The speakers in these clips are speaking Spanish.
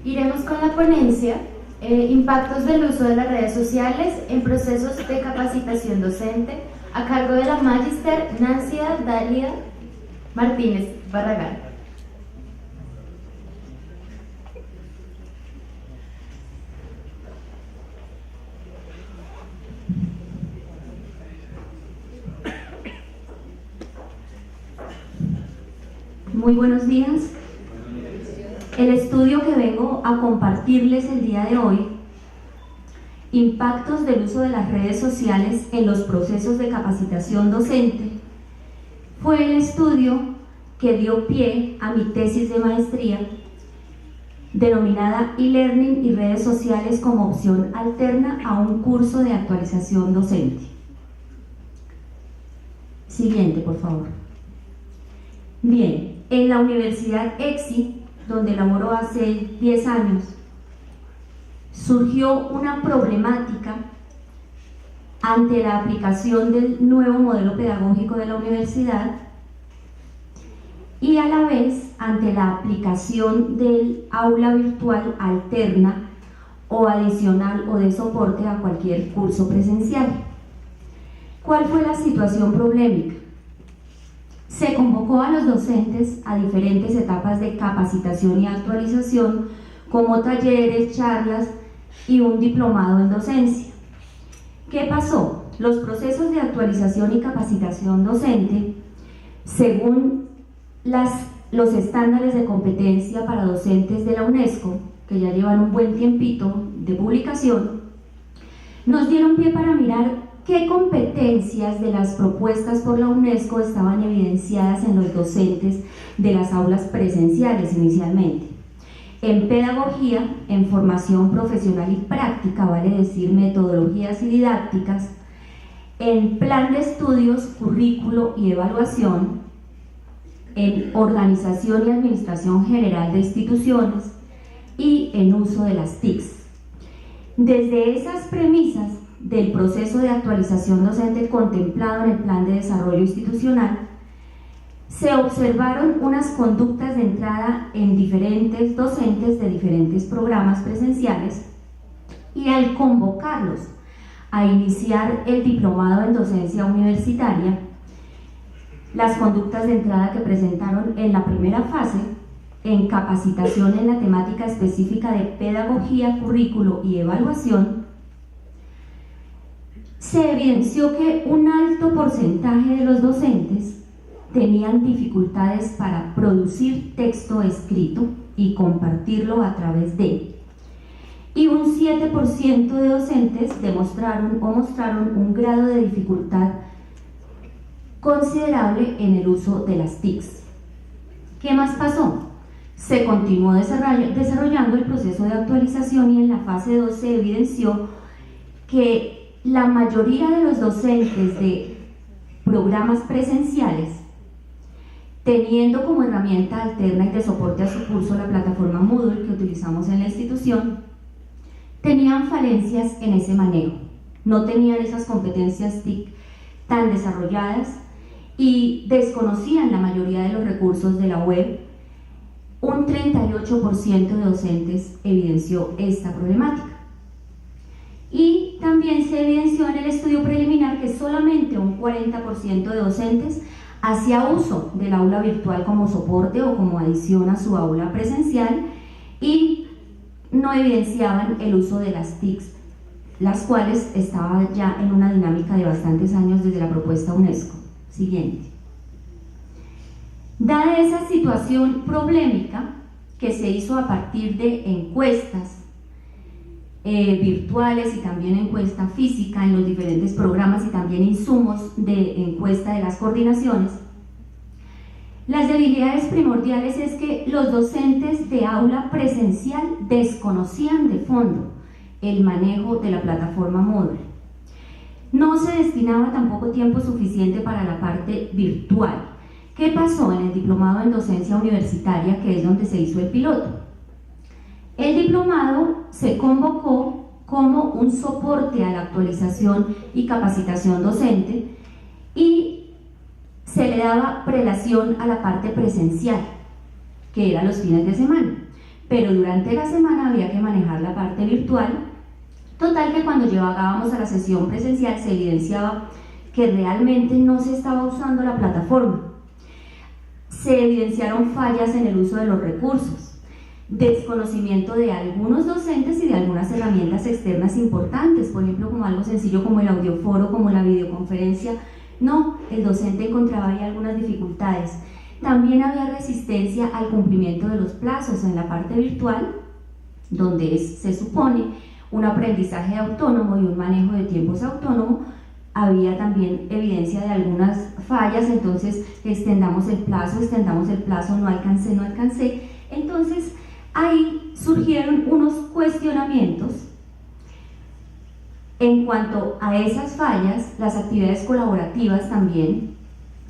Iremos con la ponencia Impactos del uso de las redes sociales en procesos de capacitación docente, a cargo de la Magister Nancy Dalia Martínez Barragán. Muy buenos días. El estudio que vengo a compartirles el día de hoy, Impactos del uso de las redes sociales en los procesos de capacitación docente, fue el estudio que dio pie a mi tesis de maestría, denominada e-learning y redes sociales como opción alterna a un curso de actualización docente. Siguiente, por favor. Bien, en la Universidad EXI, donde laboró hace 10 años, surgió una problemática ante la aplicación del nuevo modelo pedagógico de la universidad y a la vez ante la aplicación del aula virtual alterna o adicional o de soporte a cualquier curso presencial. ¿Cuál fue la situación problemática? Se convocó a los docentes a diferentes etapas de capacitación y actualización, como talleres, charlas y un diplomado en docencia. ¿Qué pasó? Los procesos de actualización y capacitación docente, según los estándares de competencia para docentes de la UNESCO, que ya llevan un buen tiempito de publicación, nos dieron pie para mirar qué competencias de las propuestas por la UNESCO estaban evidenciadas en los docentes de las aulas presenciales inicialmente. En pedagogía, en formación profesional y práctica, vale decir metodologías y didácticas, en plan de estudios, currículo y evaluación, en organización y administración general de instituciones y en uso de las TICs. Desde esas premisas del proceso de actualización docente contemplado en el Plan de Desarrollo Institucional, se observaron unas conductas de entrada en diferentes docentes de diferentes programas presenciales y al convocarlos a iniciar el diplomado en docencia universitaria, las conductas de entrada que presentaron en la primera fase, en capacitación en la temática específica de pedagogía, currículo y evaluación, se evidenció que un alto porcentaje de los docentes tenían dificultades para producir texto escrito y compartirlo a través de, y un 7% de docentes mostraron un grado de dificultad considerable en el uso de las TICs. ¿Qué más pasó? Se continuó desarrollando el proceso de actualización y en la fase 2 se evidenció que la mayoría de los docentes de programas presenciales, teniendo como herramienta alterna y de soporte a su curso la plataforma Moodle que utilizamos en la institución, tenían falencias en ese manejo, no tenían esas competencias TIC tan desarrolladas y desconocían la mayoría de los recursos de la web. Un 38% de docentes evidenció esta problemática. Y también se evidenció en el estudio preliminar que solamente un 40% de docentes hacía uso del aula virtual como soporte o como adición a su aula presencial y no evidenciaban el uso de las TICs, las cuales estaban ya en una dinámica de bastantes años desde la propuesta UNESCO. Siguiente. Dada esa situación problemática que se hizo a partir de encuestas virtuales y también encuesta física en los diferentes programas y también insumos de encuesta de las coordinaciones, las debilidades primordiales es que los docentes de aula presencial desconocían de fondo el manejo de la plataforma Moodle. No se destinaba tampoco tiempo suficiente para la parte virtual. ¿Qué pasó en el diplomado en docencia universitaria, que es donde se hizo el piloto? El diplomado se convocó como un soporte a la actualización y capacitación docente y se le daba prelación a la parte presencial, que era los fines de semana. pero durante la semana había que manejar la parte virtual. Total que cuando llegábamos a la sesión presencial se evidenciaba que realmente no se estaba usando la plataforma. Se evidenciaron fallas en el uso de los recursos, desconocimiento de algunos docentes y de algunas herramientas externas importantes, por ejemplo, como algo sencillo como el audioforo, como la videoconferencia. No, el docente encontraba ahí algunas dificultades. También había resistencia al cumplimiento de los plazos en la parte virtual, donde se supone un aprendizaje autónomo y un manejo de tiempos autónomo. Había también evidencia de algunas fallas, entonces extendamos el plazo, no alcancé. Entonces ahí surgieron unos cuestionamientos en cuanto a esas fallas, las actividades colaborativas también.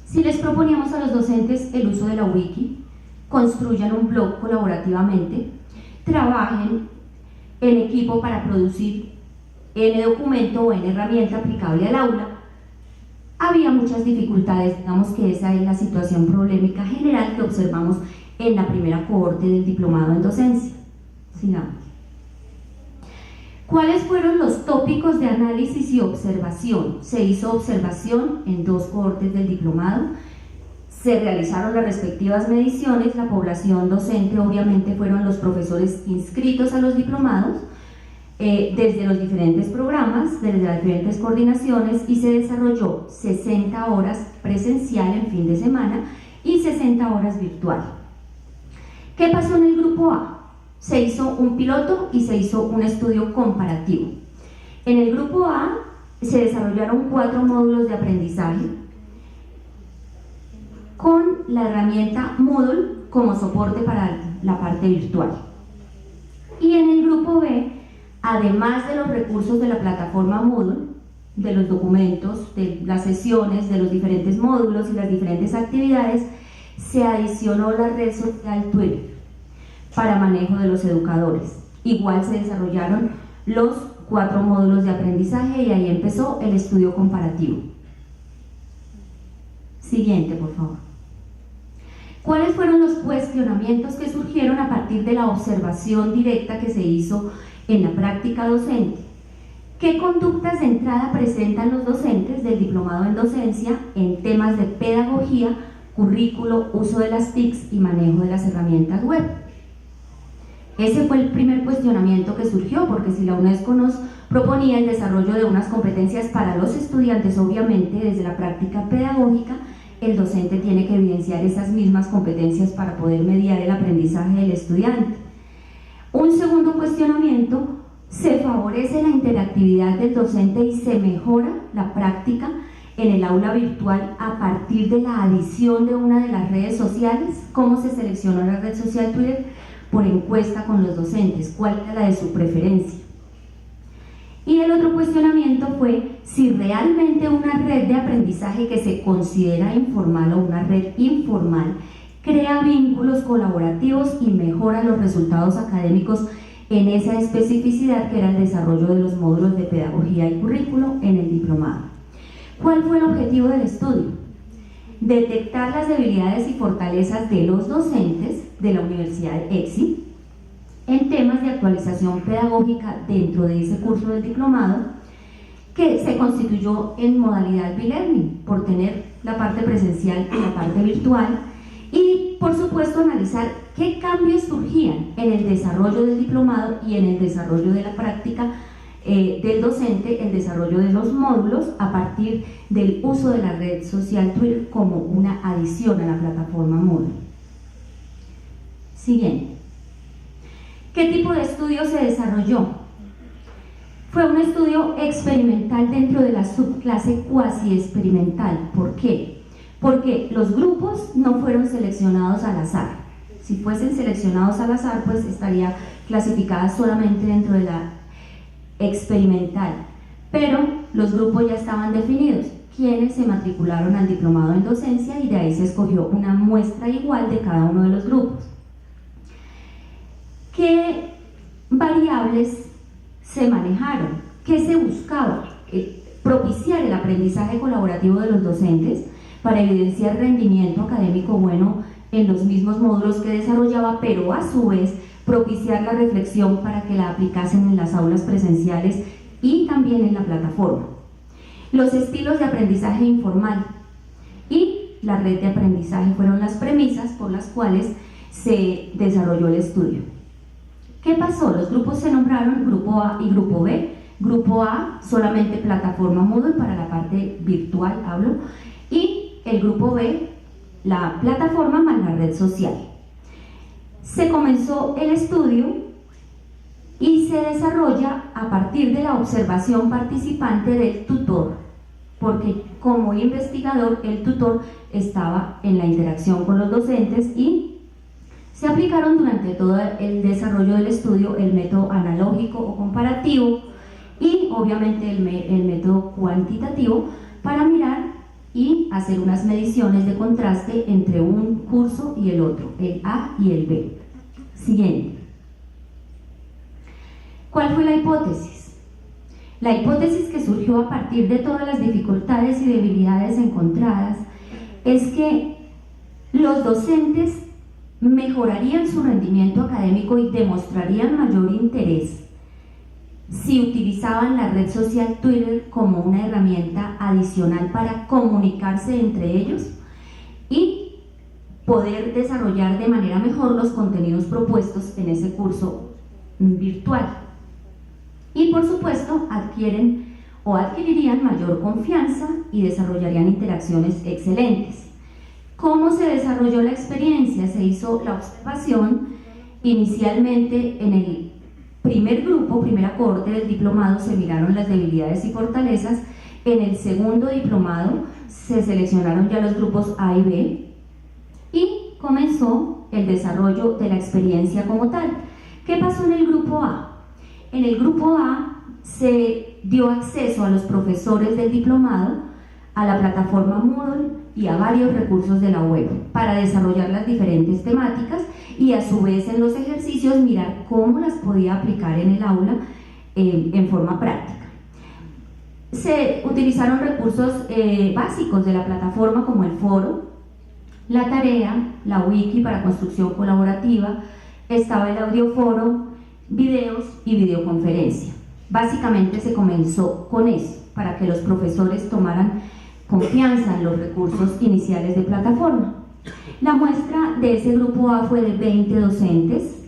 Si les proponíamos a los docentes el uso de la wiki, construyan un blog colaborativamente, trabajen en equipo para producir N documento o N herramienta aplicable al aula, había muchas dificultades. Digamos que esa es la situación problemática general que observamos en la primera cohorte del diplomado en docencia. Sigamos. ¿Cuáles fueron los tópicos de análisis y observación? Se hizo observación en 2 cohortes del diplomado, se realizaron las respectivas mediciones. La población docente obviamente fueron los profesores inscritos a los diplomados, desde los diferentes programas, desde las diferentes coordinaciones, y se desarrolló 60 horas presencial en fin de semana y 60 horas virtual. ¿Qué pasó en el grupo A? Se hizo un piloto y se hizo un estudio comparativo. En el grupo A se desarrollaron 4 módulos de aprendizaje con la herramienta Moodle como soporte para la parte virtual. Y en el grupo B, además de los recursos de la plataforma Moodle, de los documentos, de las sesiones, de los diferentes módulos y las diferentes actividades, se adicionó la red social Twitter para manejo de los educadores. Igual se desarrollaron los 4 módulos de aprendizaje y ahí empezó el estudio comparativo. Siguiente, por favor. ¿Cuáles fueron los cuestionamientos que surgieron a partir de la observación directa que se hizo en la práctica docente? ¿Qué conductas de entrada presentan los docentes del diplomado en docencia en temas de pedagogía, currículo, uso de las TICs y manejo de las herramientas web? Ese fue el primer cuestionamiento que surgió, porque si la UNESCO nos proponía el desarrollo de unas competencias para los estudiantes, obviamente desde la práctica pedagógica, el docente tiene que evidenciar esas mismas competencias para poder mediar el aprendizaje del estudiante. Un segundo cuestionamiento: se favorece la interactividad del docente y se mejora la práctica en el aula virtual a partir de la adición de una de las redes sociales. ¿Cómo se seleccionó la red social Twitter? Por encuesta con los docentes. ¿Cuál era la de su preferencia? Y el otro cuestionamiento fue si realmente una red de aprendizaje que se considera informal o una red informal crea vínculos colaborativos y mejora los resultados académicos en esa especificidad que era el desarrollo de los módulos de pedagogía y currículo en el diplomado. ¿Cuál fue el objetivo del estudio? Detectar las debilidades y fortalezas de los docentes de la Universidad EXI en temas de actualización pedagógica dentro de ese curso del diplomado, que se constituyó en modalidad bilearning, por tener la parte presencial y la parte virtual, y por supuesto analizar qué cambios surgían en el desarrollo del diplomado y en el desarrollo de la práctica del docente, el desarrollo de los módulos a partir del uso de la red social Twitter como una adición a la plataforma Moodle. Siguiente. ¿Qué tipo de estudio se desarrolló? Fue un estudio experimental dentro de la subclase cuasi experimental. ¿Por qué? Porque los grupos no fueron seleccionados al azar. Si fuesen seleccionados al azar, pues estaría clasificada solamente dentro de la experimental. Pero los grupos ya estaban definidos. Quienes se matricularon al diplomado en docencia, y de ahí se escogió una muestra igual de cada uno de los grupos. ¿Qué variables se manejaron? ¿Qué se buscaba? Propiciar el aprendizaje colaborativo de los docentes para evidenciar rendimiento académico bueno en los mismos módulos que desarrollaba, pero a su vez propiciar la reflexión para que la aplicasen en las aulas presenciales y también en la plataforma. Los estilos de aprendizaje informal y la red de aprendizaje fueron las premisas por las cuales se desarrolló el estudio. ¿Qué pasó? Los grupos se nombraron Grupo A y Grupo B. Grupo A, solamente plataforma Moodle para la parte virtual, hablo, y el Grupo B, la plataforma más la red social. Se comenzó el estudio y se desarrolla a partir de la observación participante del tutor, porque como investigador el tutor estaba en la interacción con los docentes y se aplicaron durante todo el desarrollo del estudio el método analógico o comparativo y obviamente el método cuantitativo para mirar y hacer unas mediciones de contraste entre un curso y el otro, el A y el B. Siguiente. ¿Cuál fue la hipótesis? La hipótesis que surgió a partir de todas las dificultades y debilidades encontradas es que los docentes mejorarían su rendimiento académico y demostrarían mayor interés si utilizaban la red social Twitter como una herramienta adicional para comunicarse entre ellos y poder desarrollar de manera mejor los contenidos propuestos en ese curso virtual. Y por supuesto adquieren o adquirirían mayor confianza y desarrollarían interacciones excelentes. ¿Cómo se desarrolló la experiencia? Se hizo la observación inicialmente en el primer grupo, primera cohorte del diplomado, se miraron las debilidades y fortalezas. En el segundo diplomado se seleccionaron ya los grupos A y B y comenzó el desarrollo de la experiencia como tal. ¿Qué pasó en el grupo A? En el grupo A se dio acceso a los profesores del diplomado a la plataforma Moodle y a varios recursos de la web para desarrollar las diferentes temáticas y a su vez en los ejercicios mirar cómo las podía aplicar en el aula en forma práctica. Se utilizaron recursos básicos de la plataforma como el foro, la tarea, la wiki para construcción colaborativa, estaba el audioforo, videos y videoconferencia. Básicamente se comenzó con eso, para que los profesores tomaran confianza en los recursos iniciales de plataforma. La muestra de ese grupo A fue de 20 docentes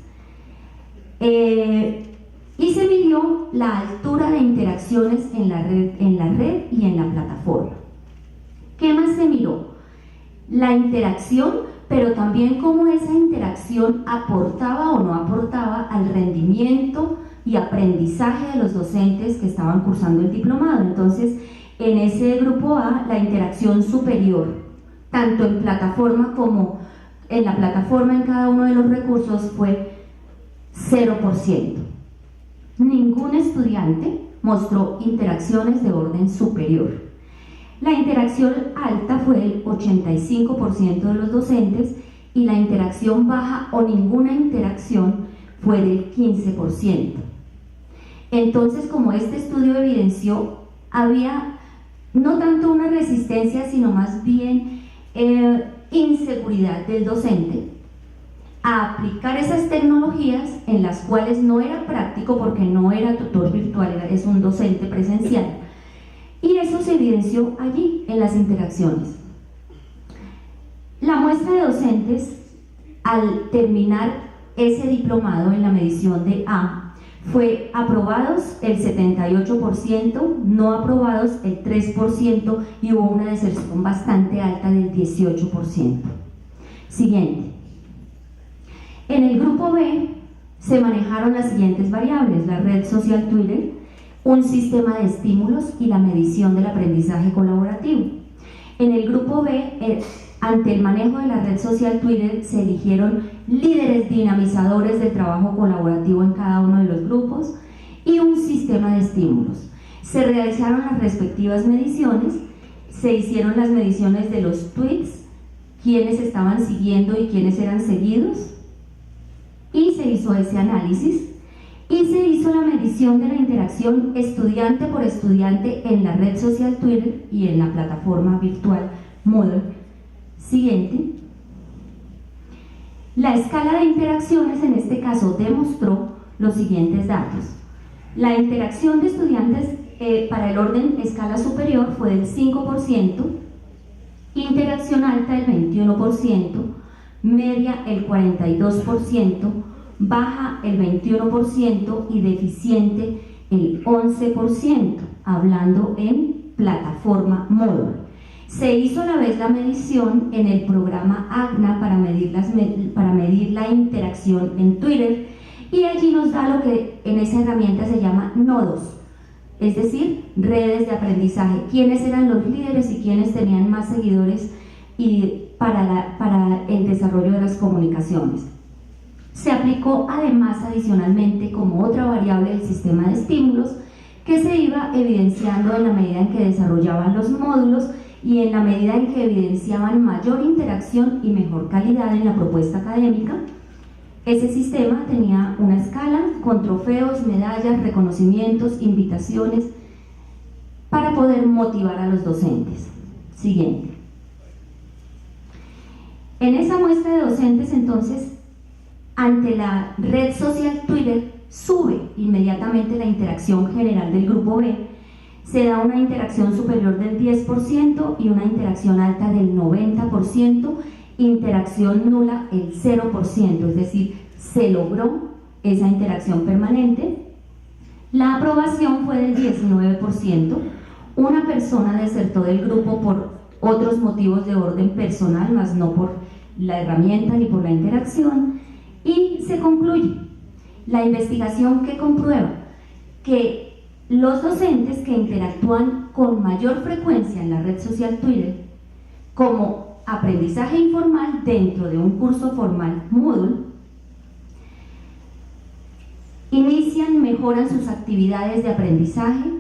y se midió la altura de interacciones en la red y en la plataforma. ¿Qué más se miró? La interacción, pero también cómo esa interacción aportaba o no aportaba al rendimiento y aprendizaje de los docentes que estaban cursando el diplomado. Entonces, en ese grupo A, la interacción superior, tanto en plataforma como en la plataforma en cada uno de los recursos, fue 0%. Ningún estudiante mostró interacciones de orden superior. La interacción alta fue el 85% de los docentes y la interacción baja o ninguna interacción fue del 15%. Entonces, como este estudio evidenció, había no tanto una resistencia, sino más bien inseguridad del docente a aplicar esas tecnologías en las cuales no era práctico porque no era tutor virtual, es un docente presencial. Y eso se evidenció allí, en las interacciones. La muestra de docentes, al terminar ese diplomado en la medición de A, fue aprobados el 78%, no aprobados el 3% y hubo una deserción bastante alta del 18%. Siguiente. En el grupo B se manejaron las siguientes variables: la red social Twitter, un sistema de estímulos y la medición del aprendizaje colaborativo. En el grupo B, ante el manejo de la red social Twitter, se eligieron líderes dinamizadores de trabajo colaborativo en cada uno de los grupos y un sistema de estímulos. Se realizaron las respectivas mediciones, se hicieron las mediciones de los tweets, quiénes estaban siguiendo y quiénes eran seguidos, y se hizo ese análisis. Y se hizo la medición de la interacción estudiante por estudiante en la red social Twitter y en la plataforma virtual Moodle. Siguiente. La escala de interacciones en este caso demostró los siguientes datos. La interacción de estudiantes para el orden escala superior fue del 5%, interacción alta el 21%, media el 42%, baja el 21% y deficiente el 11%, hablando en plataforma Moodle. Se hizo a la vez la medición en el programa AGNA para medir la interacción en Twitter, y allí nos da lo que en esa herramienta se llama nodos, es decir, redes de aprendizaje, quiénes eran los líderes y quiénes tenían más seguidores para el desarrollo de las comunicaciones. Se aplicó además adicionalmente como otra variable el sistema de estímulos, que se iba evidenciando en la medida en que desarrollaban los módulos y en la medida en que evidenciaban mayor interacción y mejor calidad en la propuesta académica. Ese sistema tenía una escala con trofeos, medallas, reconocimientos, invitaciones para poder motivar a los docentes. Siguiente. En esa muestra de docentes, entonces, ante la red social Twitter, sube inmediatamente la interacción general del grupo B, se da una interacción superior del 10% y una interacción alta del 90%, interacción nula el 0%, es decir, se logró esa interacción permanente. La aprobación fue del 19%, una persona desertó del grupo por otros motivos de orden personal, más no por la herramienta ni por la interacción, y se concluye la investigación que comprueba que los docentes que interactúan con mayor frecuencia en la red social Twitter, como aprendizaje informal dentro de un curso formal Moodle, mejoran sus actividades de aprendizaje,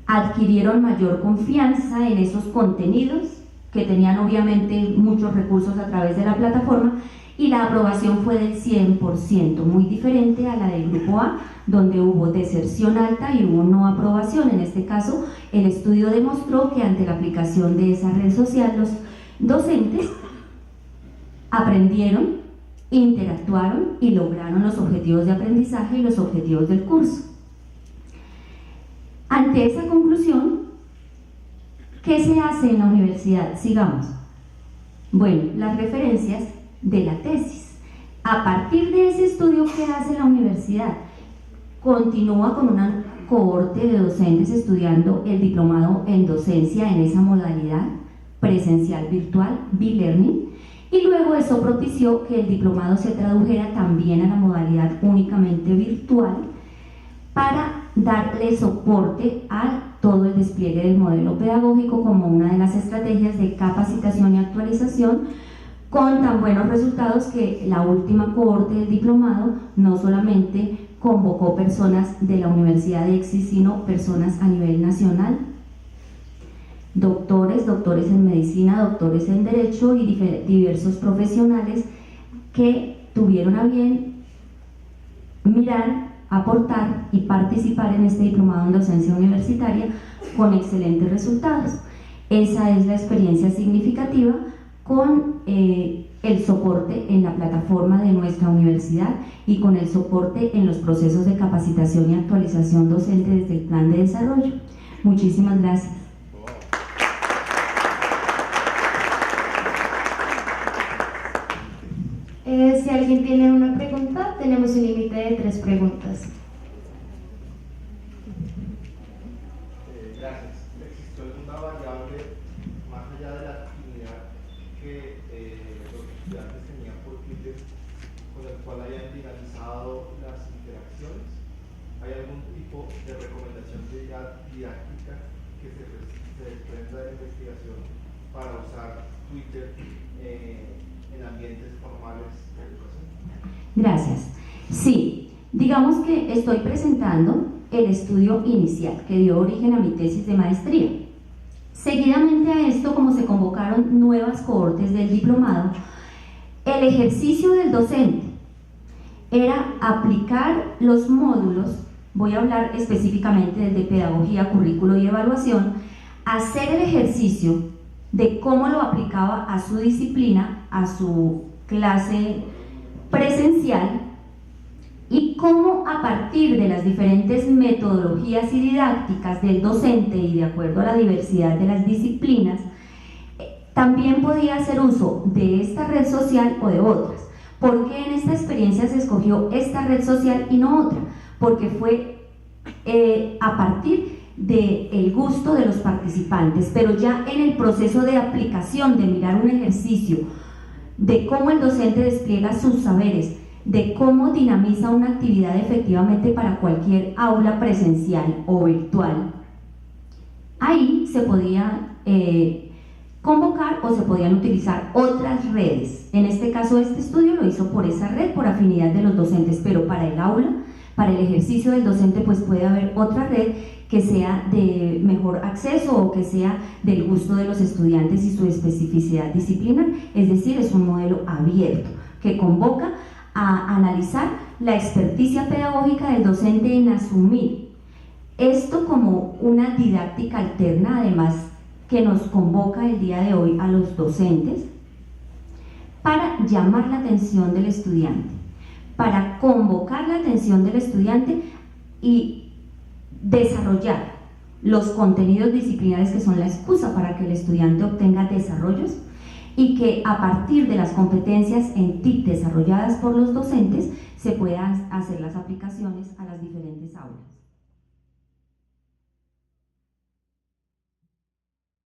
adquirieron mayor confianza en esos contenidos que tenían obviamente muchos recursos a través de la plataforma, y la aprobación fue del 100%, muy diferente a la del grupo A, donde hubo deserción alta y hubo no aprobación. En este caso, el estudio demostró que ante la aplicación de esa red social, los docentes aprendieron, interactuaron y lograron los objetivos de aprendizaje y los objetivos del curso. Ante esa conclusión, ¿qué se hace en la universidad? Sigamos. Bueno, las referencias de la tesis. A partir de ese estudio que hace la universidad, continúa con una cohorte de docentes estudiando el diplomado en docencia en esa modalidad presencial virtual, B-Learning, y luego eso propició que el diplomado se tradujera también a la modalidad únicamente virtual para darle soporte a todo el despliegue del modelo pedagógico como una de las estrategias de capacitación y actualización, con tan buenos resultados que la última cohorte del diplomado no solamente convocó personas de la Universidad de EXI, sino personas a nivel nacional, doctores en medicina, doctores en derecho y diversos profesionales que tuvieron a bien mirar, aportar y participar en este diplomado en docencia universitaria con excelentes resultados. Esa es la experiencia significativa con el soporte en la plataforma de nuestra universidad y con el soporte en los procesos de capacitación y actualización docente desde el plan de desarrollo. Muchísimas gracias. Si alguien tiene una pregunta, tenemos un límite de 3 preguntas. Gracias. ¿Existió alguna variable más allá de la actividad que los estudiantes tenían por Twitter con el cual hayan dinamizado las interacciones? ¿Hay algún tipo de recomendación didáctica que se desprenda de la investigación para usar Twitter en ambientes formales de educación? Gracias. Sí, digamos que estoy presentando el estudio inicial que dio origen a mi tesis de maestría. Seguidamente a esto, como se convocaron nuevas cohortes del diplomado, el ejercicio del docente era aplicar los módulos, voy a hablar específicamente desde pedagogía, currículo y evaluación, hacer el ejercicio de cómo lo aplicaba a su disciplina, a su clase presencial y cómo a partir de las diferentes metodologías y didácticas del docente y de acuerdo a la diversidad de las disciplinas, también podía hacer uso de esta red social o de otras. ¿Por qué en esta experiencia se escogió esta red social y no otra? Porque fue a partir del gusto de los participantes, pero ya en el proceso de aplicación, de mirar un ejercicio, de cómo el docente despliega sus saberes, de cómo dinamiza una actividad efectivamente para cualquier aula presencial o virtual, ahí se podía convocar o se podían utilizar otras redes. En este caso, este estudio lo hizo por esa red, por afinidad de los docentes, pero para el aula, para el ejercicio del docente, pues puede haber otra red que sea de mejor acceso o que sea del gusto de los estudiantes y su especificidad disciplinar, es decir, es un modelo abierto que convoca a analizar la experticia pedagógica del docente en asumir esto como una didáctica alterna, además que nos convoca el día de hoy a los docentes para llamar la atención del estudiante, para convocar la atención del estudiante y desarrollar los contenidos disciplinares que son la excusa para que el estudiante obtenga desarrollos y que a partir de las competencias en TIC desarrolladas por los docentes se puedan hacer las aplicaciones a las diferentes aulas.